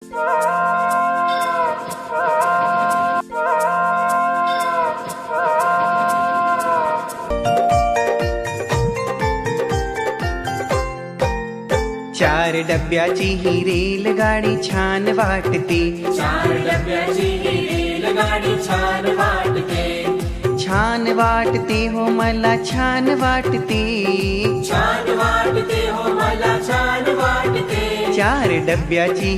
चार डब्याची ही रेलगाडी छान वाटते, चार डब्याची ही रेलगाडी छान वाटते, छान वाटते हो मला छान वाटते, छान वाटते हो मला छान वाटते. चार डब्याची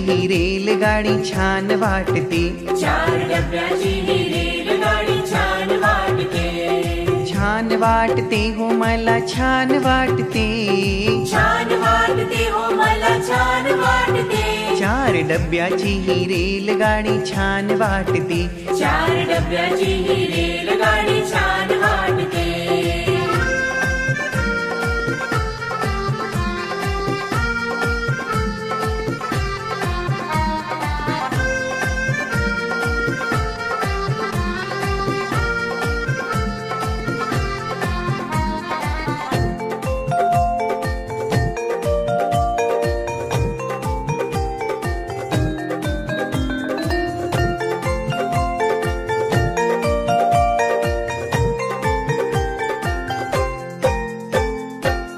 ही रेलगाडी छान वाटते, चार डब्याची ही रेलगाडी छान वाटते, छान वाटते हो मला छान वाटते, छान वाटते हो मला छान वाटते. चार डब्याची ही रेलगाडी छान वाटते, चार डब्याची ही रेलगाडी छान वाटते.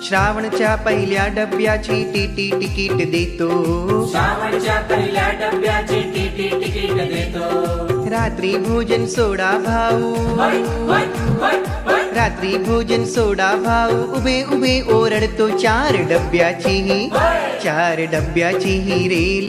श्रावणच्या पहिल्या डब्याची टीटी तिकीट देतो, श्रावणच्या पहिल्या डब्याची टीटी तिकीट देतो. रात्री भोजन सोडा भाऊ, होय, होय, होय, होय. रात्री भोजन सोडा भाऊ, उभे उभे ओरडतो. चार डब्याची ही रेल